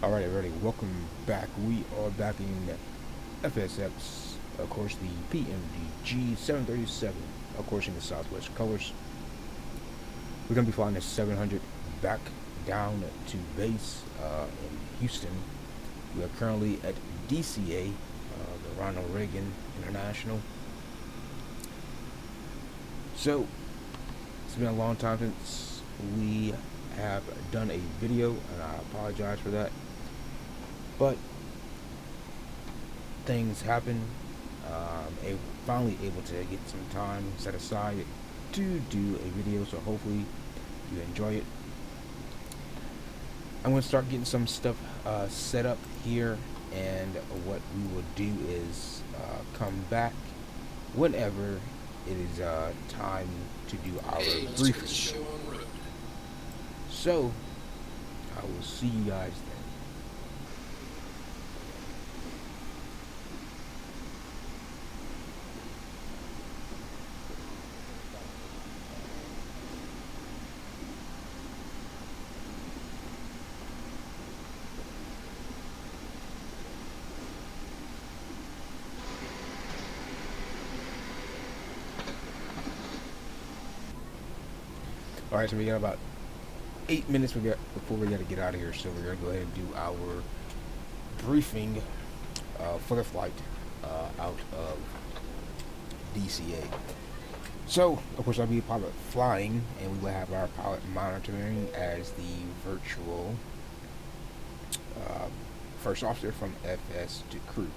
Alright everybody, welcome back. We are back in FSX, of course the PMDG 737, of course in the Southwest colors. We're going to be flying the 700 back down to base in Houston. We are currently at DCA, the Ronald Reagan International. So, it's been a long time since we have done a video, and I apologize for that. But things happen. Finally able to get some time set aside to do a video, so hopefully you enjoy it. I'm going to start getting some stuff set up here, and what we will do is come back whenever it is time to do our briefing. So I will see you guys then. Alright, so we got about 8 minutes before we got to get out of here, so we're going to go ahead and do our briefing for the flight out of DCA. So, of course, I'll be a pilot flying, and we will have our pilot monitoring as the virtual first officer from FS to crew.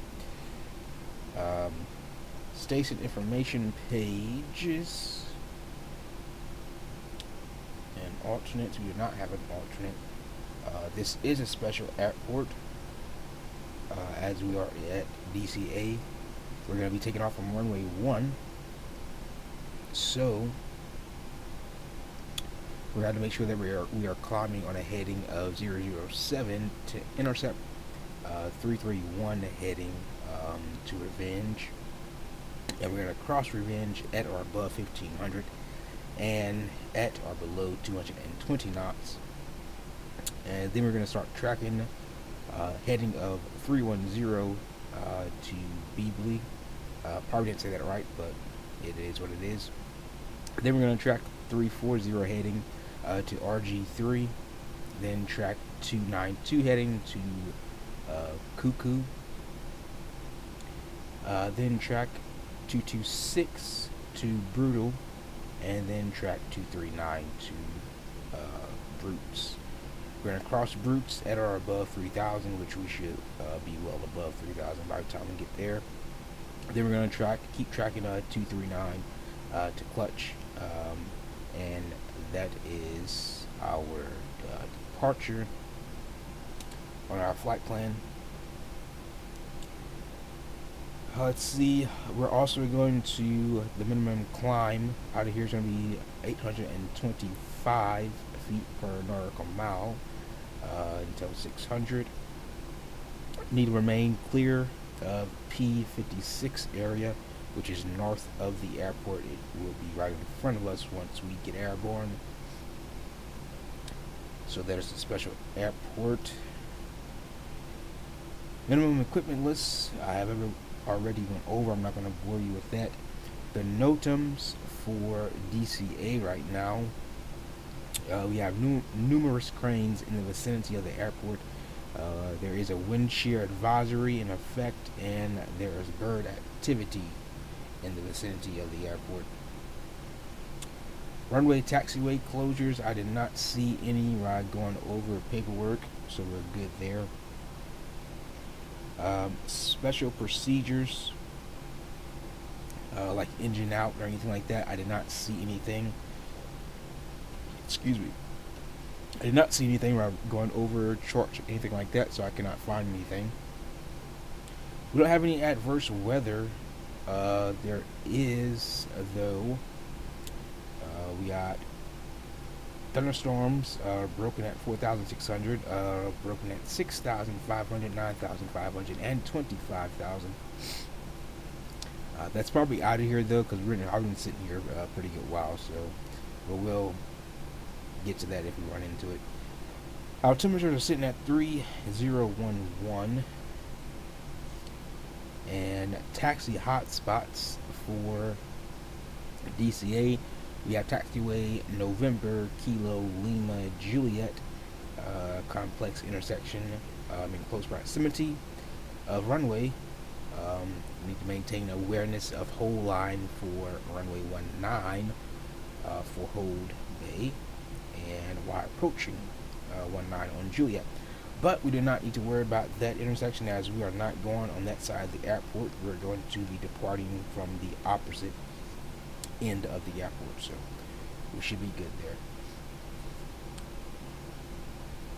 Station information pages. Alternates. We do not have an alternate. This is a special airport, as we are at DCA. We're going to be taking off from runway 1, so we have to make sure that we are climbing on a heading of 007 to intercept 331 heading to Revenge, and we're going to cross Revenge at or above 1500 and at or below 220 knots, and then we're going to start tracking heading of 310 to Beebley. Probably didn't say that right, but it is what it is. Then we're going to track 340 heading to RG3, then track 292 heading to KHOU, then track 226 to Brutal, and then track 239 to Brutes. We're going to cross Brutes at or above 3,000, which we should be well above 3,000 by the time we get there. Then we're going to keep tracking 239 to Clutch, and that is our departure on our flight plan. Let's see, we're also going to, the minimum climb out of here is going to be 825 feet per nautical mile until 600. Need to remain clear of P56 area, which is north of the airport. It will be right in front of us once we get airborne. So there's the special airport. Minimum equipment list, I have already went over. I'm not going to bore you with that. The NOTAMs for DCA right now, we have numerous cranes in the vicinity of the airport. There is a wind shear advisory in effect, and there is bird activity in the vicinity of the airport. Runway taxiway closures, I did not see any while going over paperwork, so we're good there. Special procedures like engine out or anything like that, I did not see anything. Excuse me. I did not see anything where I'm going over charts or anything like that, so I cannot find anything. We don't have any adverse weather. There is, though, we got thunderstorms broken at 4,600, broken at 6,500, 9,500, and 25,000. That's probably out of here though, because I've been sitting here a pretty good while, so we'll get to that if we run into it. Altimeters are sitting at 3011. And taxi hotspots for DCA, we have taxiway November Kilo Lima Juliet complex intersection in close proximity of runway. We need to maintain awareness of whole line for runway 19 for Hold Bay, and while approaching 19 on Juliet. But we do not need to worry about that intersection, as we are not going on that side of the airport. We're going to be departing from the opposite end of the airport, so we should be good there.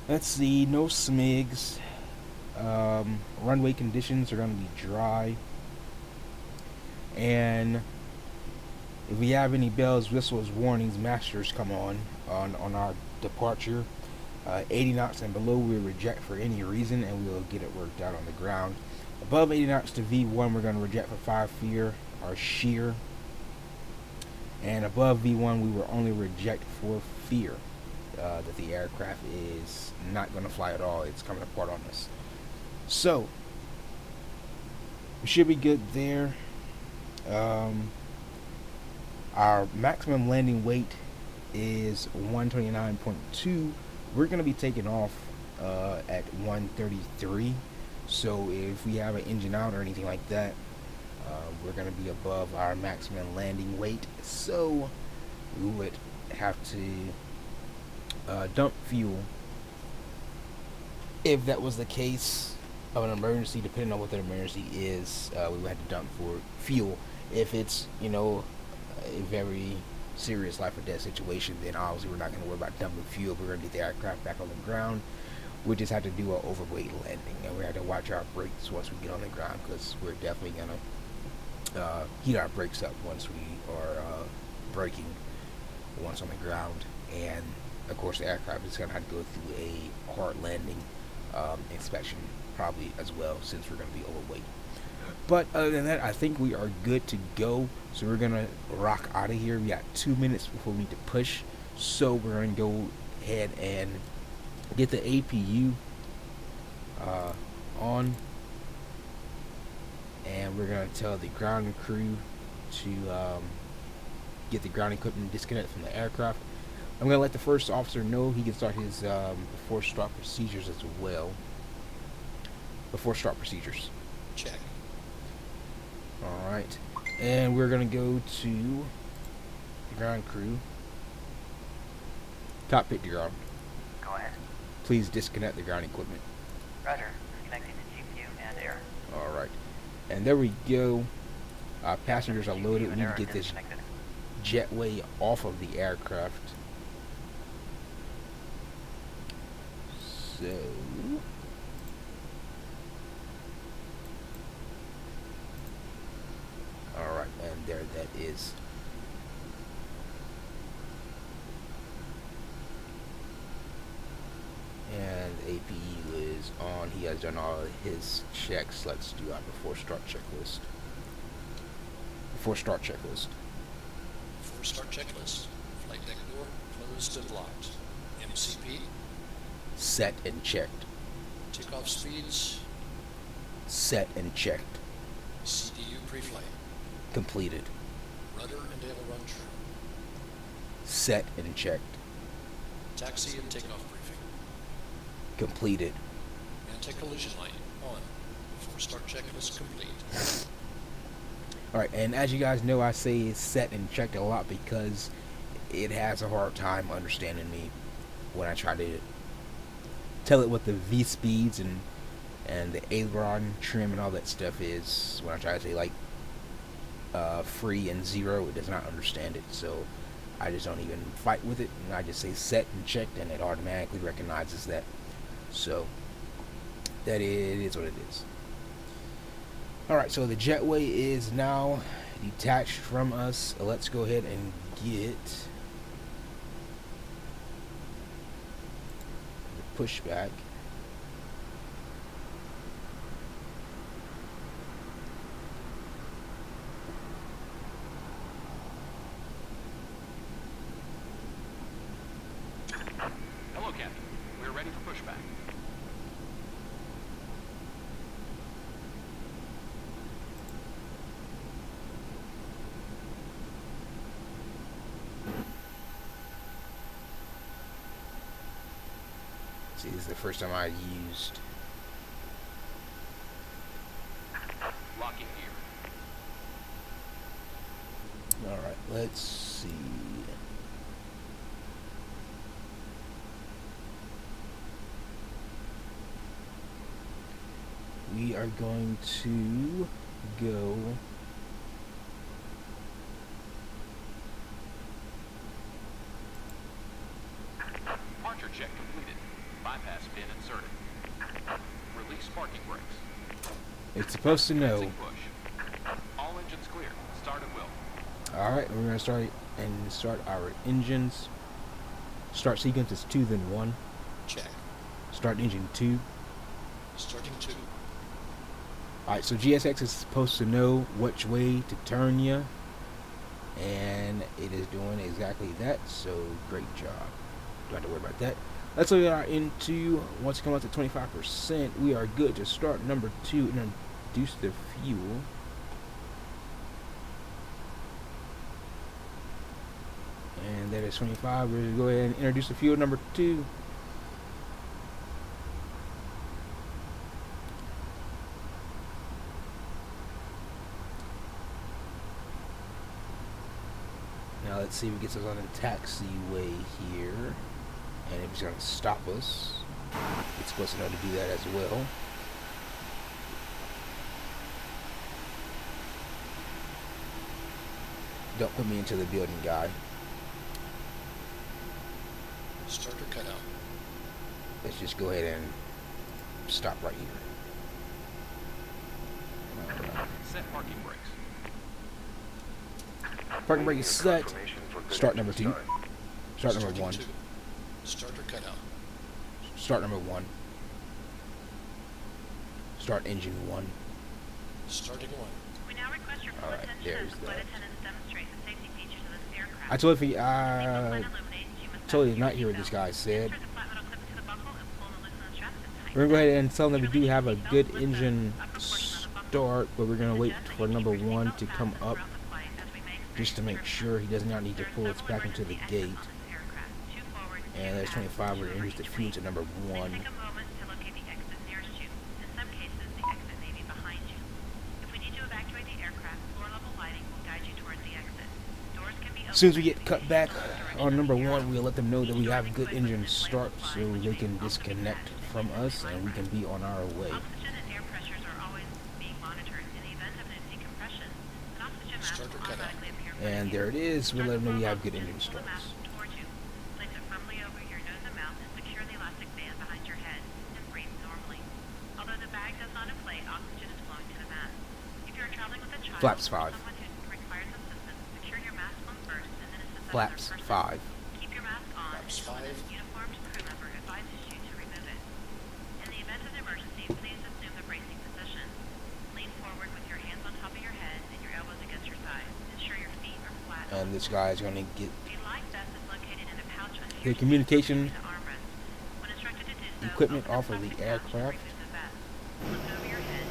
Let's see, no smigs. Runway conditions are going to be dry, and if we have any bells, whistles, warnings, masters come on our departure, 80 knots and below we'll reject for any reason, and we'll get it worked out on the ground. Above 80 knots to V1 we're going to reject for 5 fear or shear, and above V1 we will only reject for fear that the aircraft is not going to fly at all. It's coming apart on us. So we should be good there. Our maximum landing weight is 129.2. We're going to be taking off at 133. So if we have an engine out or anything like that, we're going to be above our maximum landing weight. So we would have to dump fuel if that was the case of an emergency. Depending on what the emergency is, we would have to dump for fuel. If it's, you know, a very serious life or death situation, then obviously we're not going to worry about dumping fuel. We're going to get the aircraft back on the ground. We just have to do an overweight landing, and we have to watch our brakes once we get on the ground, because we're definitely going to heat our brakes up once we are braking once on the ground. And of course the aircraft is going to have to go through a hard landing inspection probably as well, since we're going to be overweight. But other than that, I think we are good to go. So we're going to rock out of here. We got 2 minutes before we need to push. So we're going to go ahead and get the APU on. And we're going to tell the ground crew to get the ground equipment disconnected from the aircraft. I'm going to let the first officer know he can start his before start procedures as well. Before start procedures. Check. Alright, and we're going to go to the ground crew. Cockpit to ground. Go ahead. Please disconnect the ground equipment. Roger. Connecting to GPU and air. Alright, and there we go. Our passengers are loaded. We need to get this jetway off of the aircraft. So alright, and there that is. And APE is on. He has done all of his checks. Let's do our before start checklist. Before start checklist. Before start checklist. Flight deck door closed and locked. MCP. Set and checked. Takeoff speeds. Set and checked. CDU pre-flight. Completed. Rudder and aileron trim. Set and checked. Taxi and takeoff briefing. Completed. Anti-collision light on. Before start checklist complete. Alright, and as you guys know, I say set and checked a lot because it has a hard time understanding me when I try to tell it what the V speeds and the aileron trim and all that stuff is. When I try to say like free and zero, it does not understand it, so I just don't even fight with it, and I just say set and checked, and it automatically recognizes that. So that is what it is. Alright, so the jetway is now detached from us. Let's go ahead and get the pushback. Hello, Captain. We're ready for pushback. See, this is the first time I used. Locking gear. Alright, let's see. We are going to go Departure check completed. Bypass pin inserted. Release parking brakes. it's supposed to know. Commencing push. All engines clear. Start at will. Alright, we're gonna start our engines. Start sequence is 2 then 1. Check. Start engine 2. Starting 2. Alright, so GSX is supposed to know which way to turn you, and it is doing exactly that, so great job. Don't have to worry about that. Let's look at our into. Once it comes out to 25%, we are good to start number 2 and introduce the fuel. And that is 25. We're going to go ahead and introduce the fuel number 2. Now let's see if it gets us on the taxiway here. And if it's going to stop us, it's supposed to know to do that as well. Don't put me into the building, guy. Starter cut out. Let's just go ahead and stop right here. Set parking brakes. Parking brake is set. Start number 2. Start number Starting 1. 2. Starter cut out. Start number 1. Start engine 1. Starting 1. We now request your full Alright, attention there's as flight that. attendants demonstrate the safety features of this aircraft. I totally When illuminates, you must totally fasten not your hear what this seatbelt. guy said. Insert the flat metal clip into the buckle and pull the loosen the straps to tighten. We're going to go ahead and tell them we do have a Seatbelt good with the engine upper portion of the buckle. start, but we're going to wait Suggest that for you number keep your 1 seatbelt to come fastened up throughout the flight as we may just to make experience sure he does not need to There are pull us several back into the emergency gate. exits on this aircraft. Two forward, two And there's back, 25. We're two going to over introduce the each fuel way. to number Please 1. take a moment to locate the exit nearest you. In some cases, the exit may be behind you. If we need to evacuate the aircraft, floor level lighting will guide you towards the exit. Doors can be As soon as we opened get cut back on number 1, we'll let them know that we have good engine start so they can disconnect from us and we can be on our way. Oxygen and air pressures are always being monitored. In the event of an decompression, an oxygen mask Starter will cut out. automatically appear. And there it is. We'll let them know we have good engine Pull the starts. mask towards you. Place it firmly over your nose and mouth and secure the elastic band behind your head and breathe normally. Although the bag does not inflate, oxygen is flowing to the mask. If you are traveling with a child Flaps or 5. someone who requires assistance, secure your mask on first and then assist Flaps another person. 5. Keep your mask on Flaps until a 5. uniformed crew member advises you to remove it. In the event of an emergency, please assume the bracing position. Lean forward with your hands on top of your head and your elbows against your sides. Ensure your feet are flat. And this guy is going to get The life vest is located in a pouch under the your seat communication between the armrest. When instructed to do so, equipment open off of the plastic pouch and aircraft. remove the vest. Look over your head.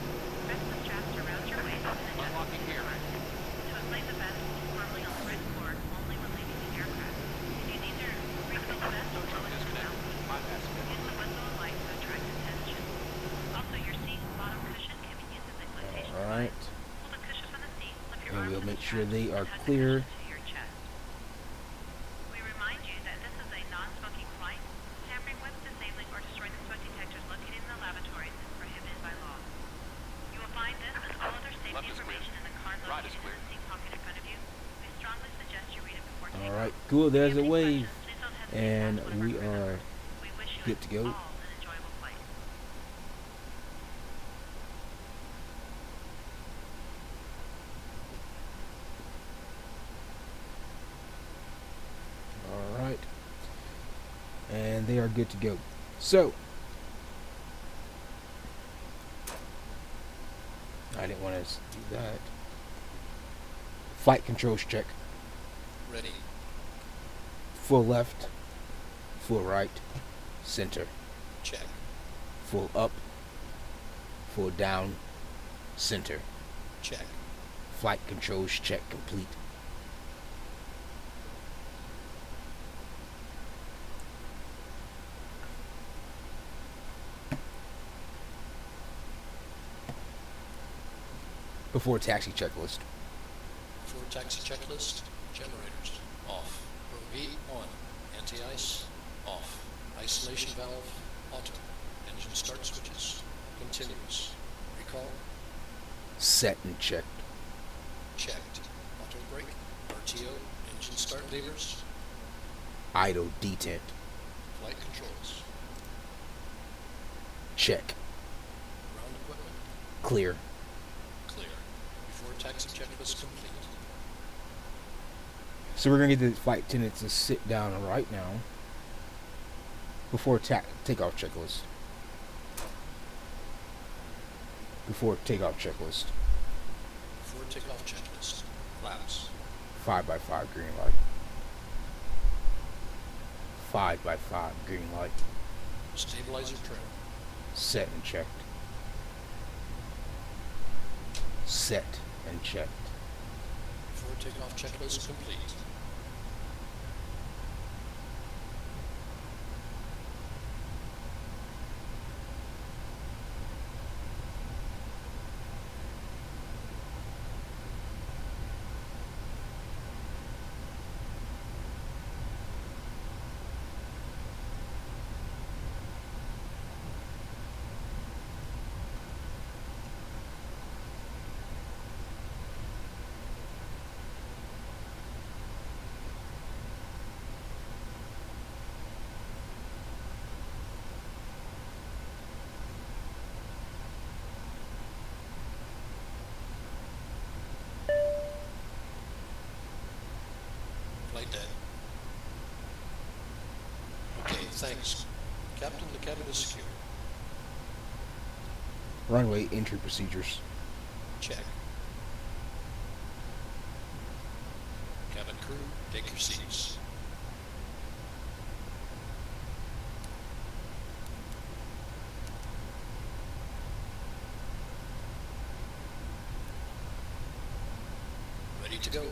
Press the straps around your waist and adjust Unlocking to the gear. front. To inflate the vest, hold firmly on the right cord only when leaving the aircraft. If you need to refill the vest, Tow truck disconnected. Bypass pin. use the whistle and light to attract attention. Also, your seat bottom cushion can be used as a flotation Alright. device. Hold the cushion from the seat, slip your And arms we'll to the make sure straps, they and are hug the clear. cushion to your chest. We remind you that this is a non-smoking flight. Tampering with, disabling, or destroying the smoke detectors located in the lavatories is prohibited by law. You will find this and all other safety Left is clear. information in the card Right is located in clear. the seat pocket in front of you. We strongly suggest you read it before takeoff. Alright, cool. There's If a you have wave. any questions, please don't hesitate to And ask one of our we crew are members. We wish you good to go. all an enjoyable flight. Alright. And they are good to go. So, I didn't want to do that. Flight controls check. Ready. Full left, full right, center. Check. Full up, full down, center. Check. Flight controls check complete. Before taxi checklist. Before taxi checklist, generators, off. OV, on. Anti-ice, off. Isolation valve, auto. Engine start switches, continuous. Recall, Set and checked. checked. Auto brake, RTO, engine start levers, Idle detent. flight controls. Check. Ground equipment, Clear. clear. Before taxi checklist complete. So we're gonna get the flight attendant to sit down right now. Before takeoff checklist. Before takeoff checklist. Before takeoff checklist. Flaps, 5x5 green light. 5x5 green light. stabilizer trim, Set and checked. Set and checked. before takeoff checklist complete. Flight dead. Okay, thanks. Captain, the cabin is secure. Runway entry procedures. Check. Cabin crew, take your seats. Ready to go.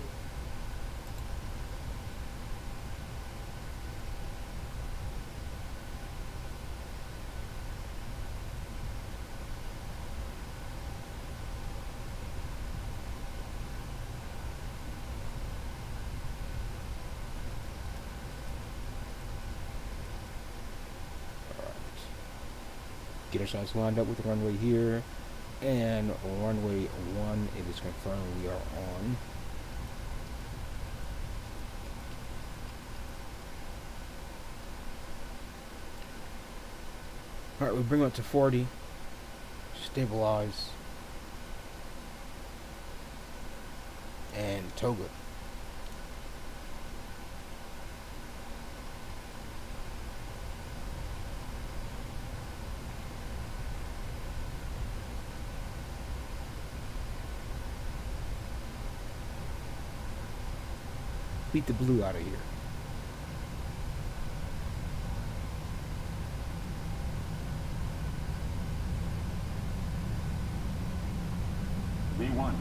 Get ourselves lined up with the runway here. And runway 1, it is confirmed we are on. Alright, we bring it up to 40. Stabilize. And toga. Beat the blue out of here. V1.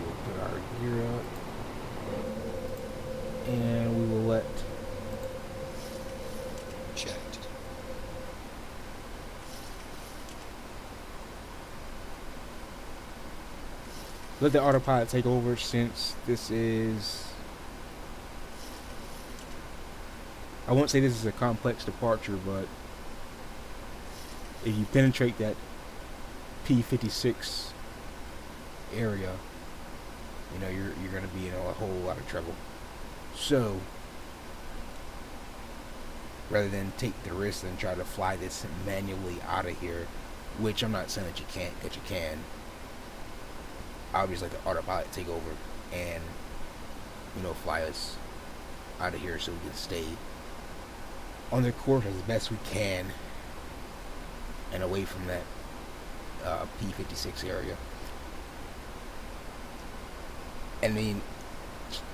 We'll put our gear up. And we will let Checked. the autopilot take over, since this is, I won't say this is a complex departure, but if you penetrate that P56 area, you know you're going to be in a whole lot of trouble. So rather than take the risk and try to fly this manually out of here, which I'm not saying that you can't, that you can. Obviously, the autopilot take over and fly us out of here so we can stay on their course as best we can and away from that P56 area. I mean,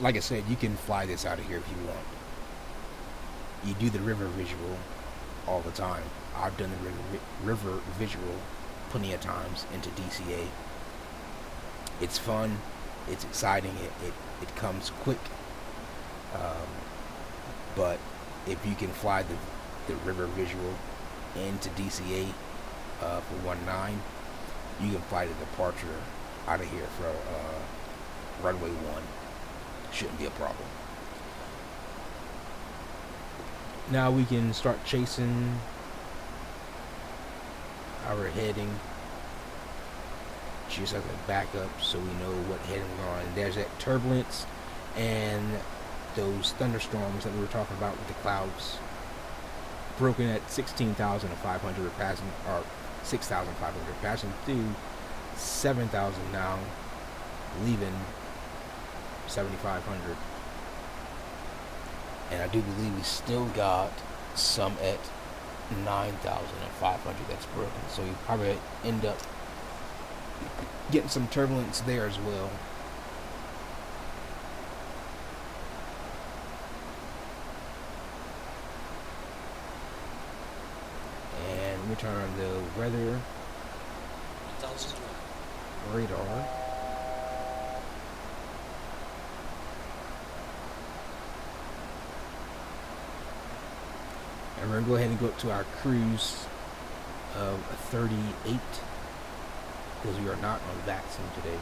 like I said, you can fly this out of here if you want. You do the river visual all the time. I've done the river visual plenty of times into DCA. It's fun. It's exciting. It comes quick. But if you can fly the river visual into DCA for 1-9, you can fly the departure out of here for runway 1. Shouldn't be a problem. Now we can start chasing our heading just as a backup so we know what heading we're on. There's that turbulence and those thunderstorms that we were talking about with the clouds broken at 16,500 passing, or 6,500 passing through 7,000 now, leaving 7,500. And I do believe we still got some at 9,500 that's broken, so we probably end up getting some turbulence there as well. And we turn on the weather 1,000 radar. And we're going to go ahead and go up to our cruise of 38 because we are not on vaccine today.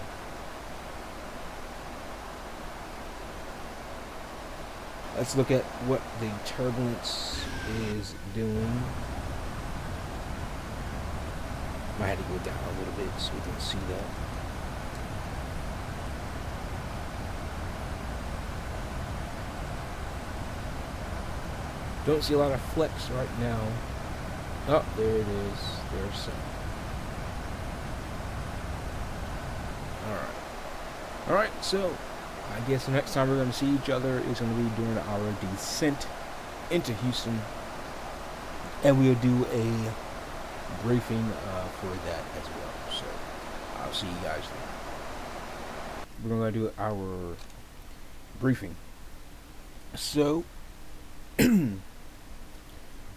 Let's look at what the turbulence is doing. Might have to go down a little bit so we can see that. Don't see a lot of flex right now. Oh, there it is. There's some. Alright, so I guess the next time we're going to see each other is going to be during our descent into Houston. And we'll do a briefing for that as well. So I'll see you guys then. We're going to do our briefing. So we're going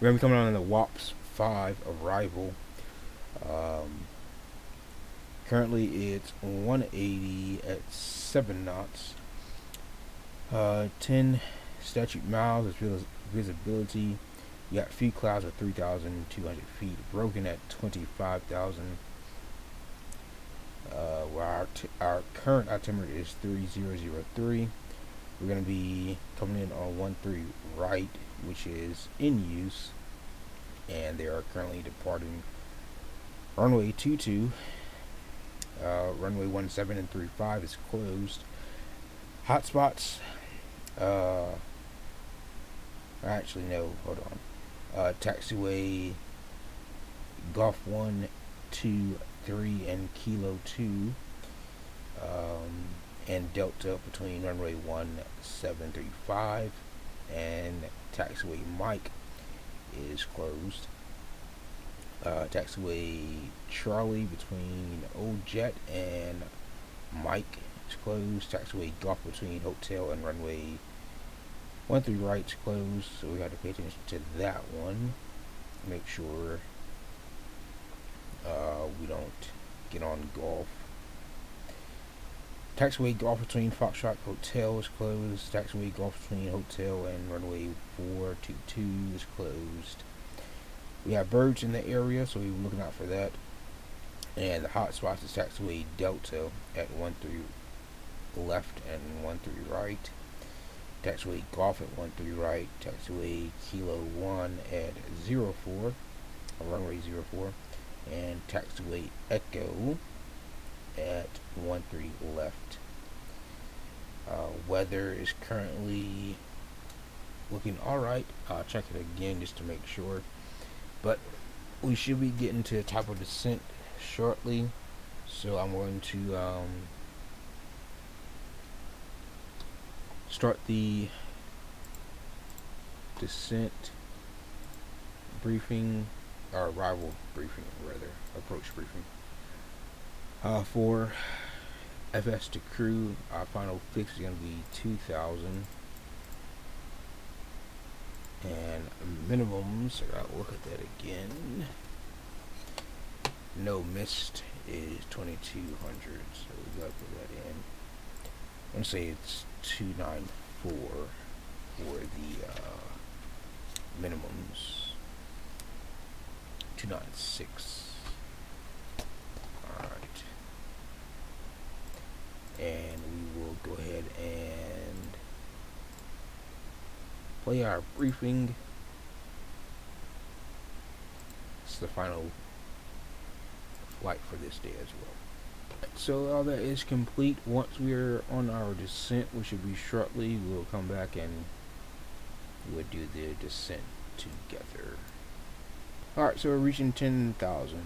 to be coming on the WAPS 5 arrival. Currently it's 180 at 7 knots. 10 statute miles is visibility. You got few clouds at 3,200 feet, broken at 25,000. Where our current altimeter is 3003. We're going to be coming in on 13 right, which is in use, and they are currently departing runway 22. Runway 17 and 35 is closed. Hotspots. Actually, no. Hold on. Taxiway Golf 1, 2, 3, and Kilo 2. And Delta between runway 1735 and taxiway Mike is closed. Taxiway Charlie between Old Jet and Mike is closed. Taxiway Golf between Hotel and runway 13 right is closed, so we got to pay attention to that one. Make sure we don't get on Golf. Taxiway Golf between Foxtrot Hotel is closed. Taxiway Golf between Hotel and runway 422 is closed. We have birds in the area, so we're looking out for that. And the hot spots is taxiway Delta at 13 left and 13 right. Taxiway Golf at 13 right. Taxiway Kilo 1 at 04, runway 04. And taxiway Echo at 13 left. Weather is currently looking alright. I'll check it again just to make sure. But we should be getting to the top of descent shortly. So I'm going to start the descent briefing, or arrival briefing rather, approach briefing. For FS to crew, our final fix is going to be 2,000. And minimums, I gotta look at that again. No mist is 2,200, so we gotta put that in. I'm gonna say it's 294 for the minimums. 296. Alright. And we will go ahead and play our briefing. It's the final flight for this day as well. So all that is complete. Once we're on our descent, which should be shortly, we'll come back and we'll do the descent together. Alright, so we're reaching 10,000.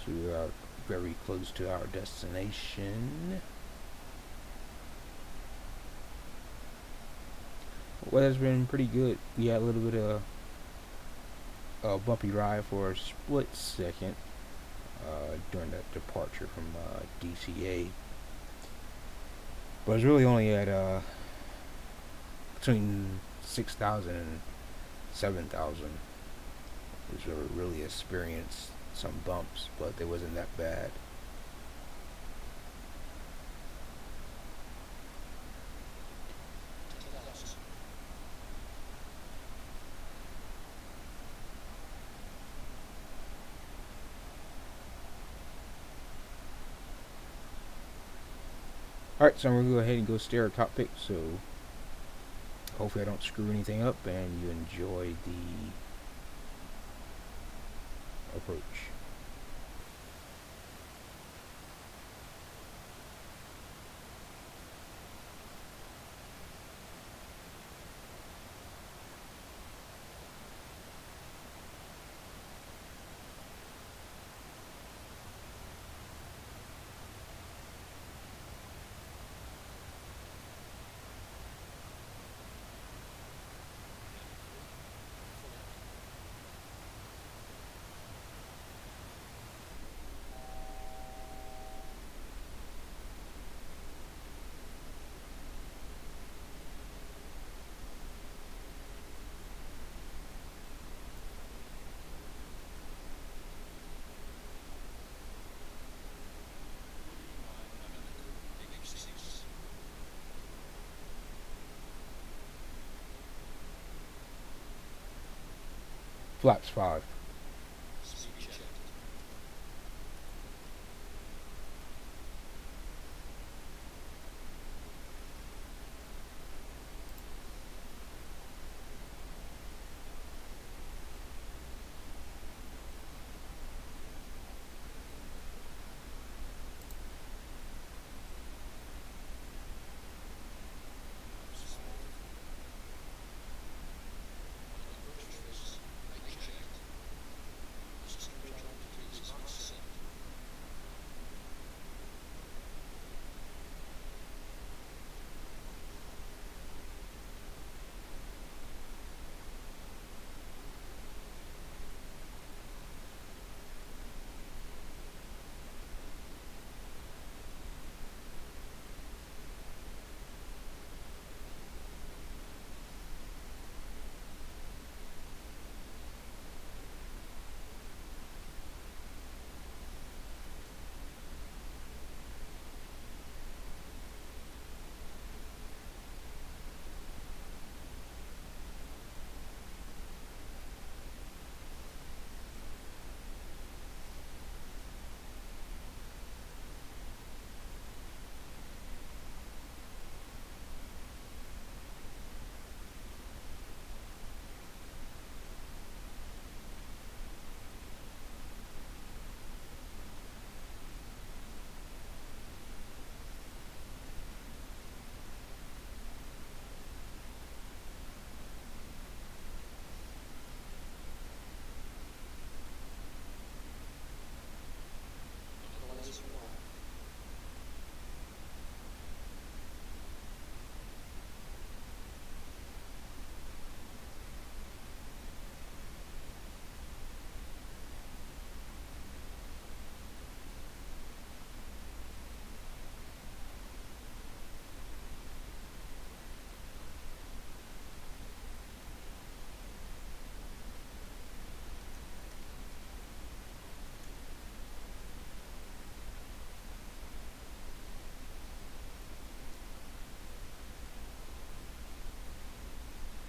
So we are very close to our destination. Weather's been pretty good. We had a little bit of a bumpy ride for a split second during that departure from DCA, but it's really only at between 6,000 and 7,000 is where we really experienced some bumps, but they wasn't that bad. Alright, so I'm going to go ahead and go stare at cockpit, so hopefully I don't screw anything up and you enjoy the approach. Flaps 5.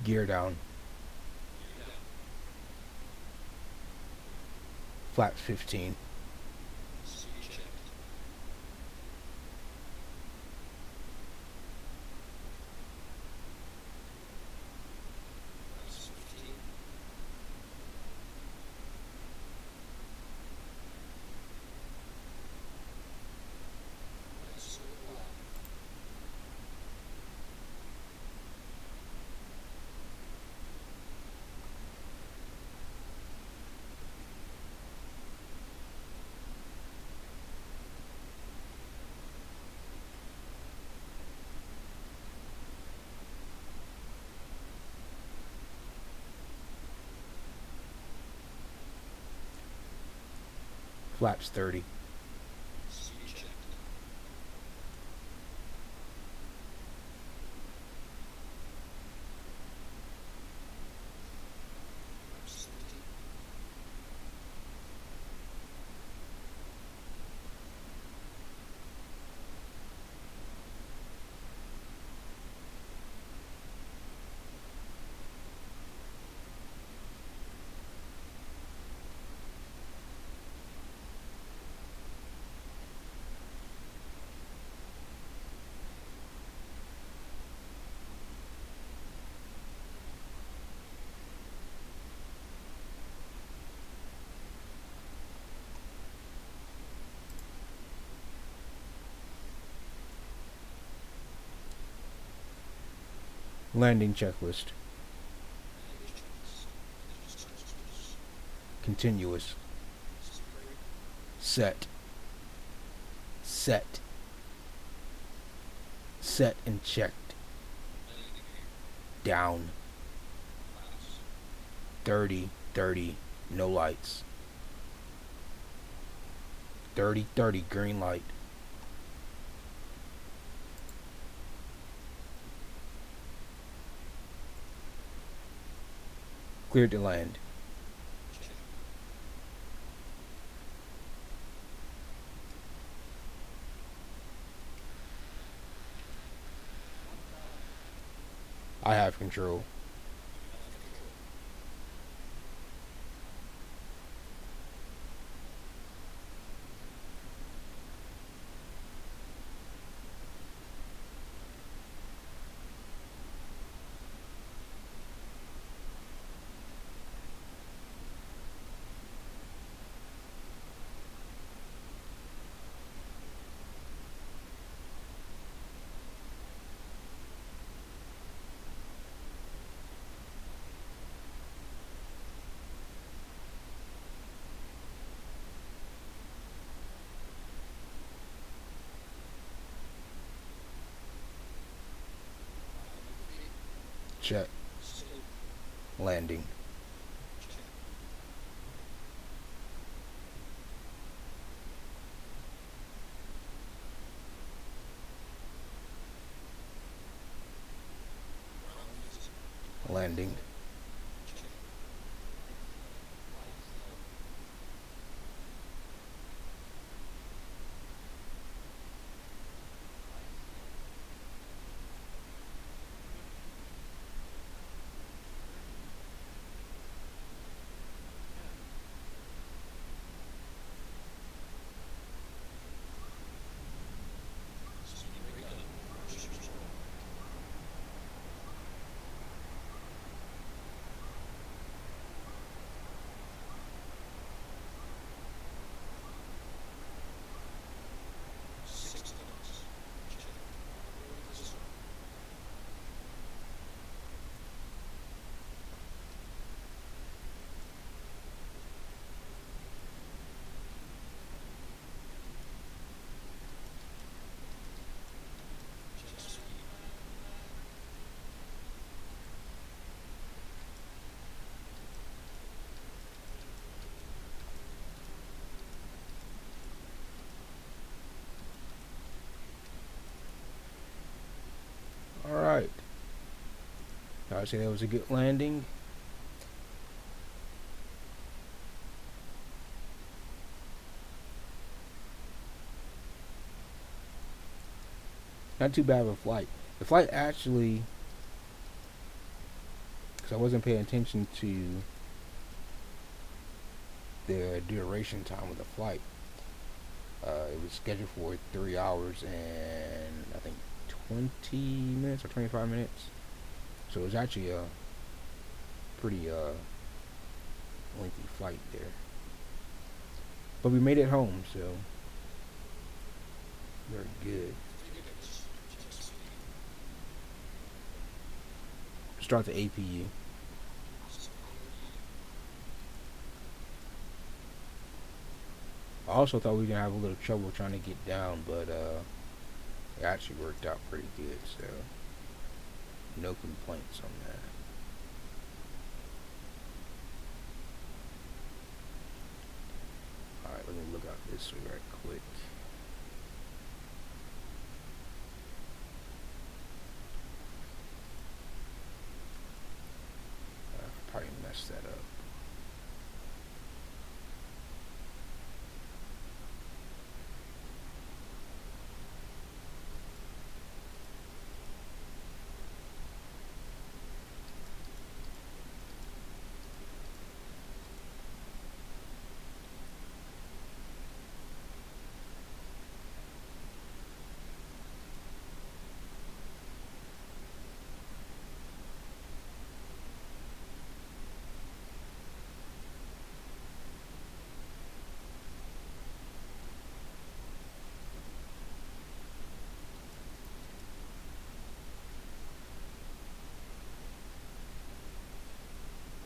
Gear down. Gear down. Flaps 15. Speed checked. Flaps 15. Flight school allowed. Flaps 30. Speed checked. Flaps 17. Landing checklist. Continuous. Set. Set. Set and checked. Down. 30, 30, no lights. 30, 30, green light. Cleared to land. I have control. Check. Landing. Landing. Alright. I would say that was a good landing. Not too bad of a flight. The flight actually because I wasn't paying attention to the duration time of the flight. It was scheduled for 3 hours and I think 20 minutes or 25 minutes. So it was actually a pretty lengthy flight there. But we made it home, so very good. Start the APU. I also thought we were gonna have a little trouble trying to get down, but it actually worked out pretty good, so no complaints on that. Alright, let me look out this way right quick. I probably messed that up.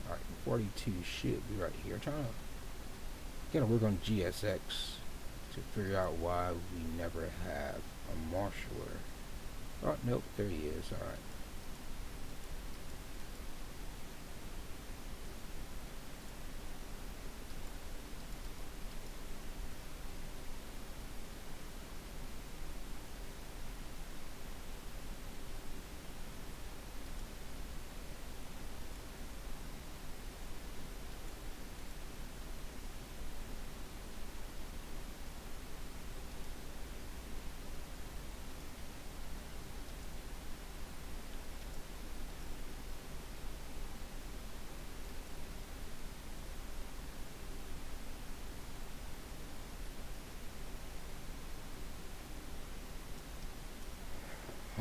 Alright, 42 should be right here. I'm trying to gotta work on GSX to figure out why we never have a marshaller. Oh, nope, there he is. Alright.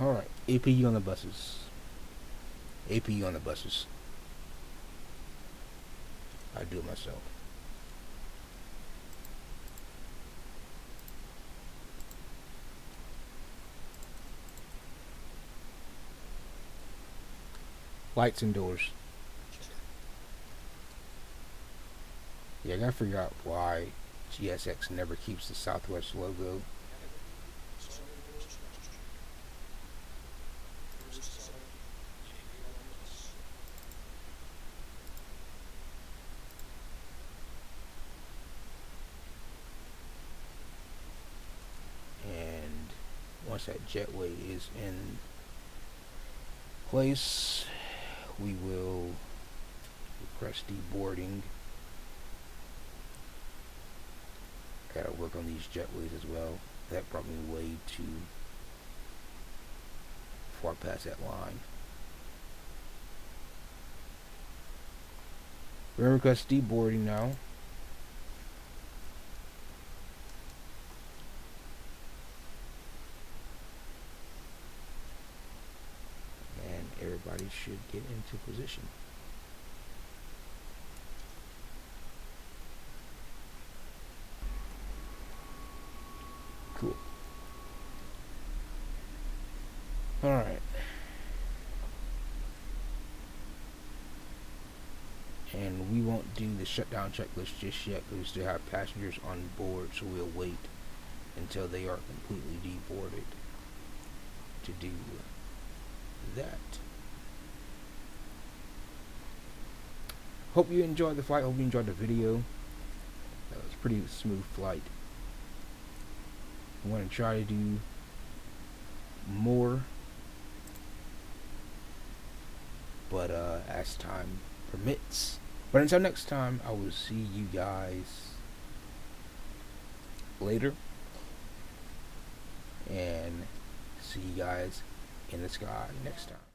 Alright, APU on the buses. APU on the buses. I do it myself. Lights and doors. Yeah, I gotta figure out why GSX never keeps the Southwest logo. And once that jetway is in place, we will request deboarding. Gotta work on these jetways as well. That brought me way too far past that line. We're gonna request deboarding now. And everybody should get into position. Cool. Alright. And we won't do the shutdown checklist just yet because we still have passengers on board, so we'll wait until they are completely deboarded to do that. Hope you enjoyed the flight. Hope you enjoyed the video. That was a pretty smooth flight. I want to try to do more, but as time permits. But until next time, I will see you guys later, and see you guys in the sky next time.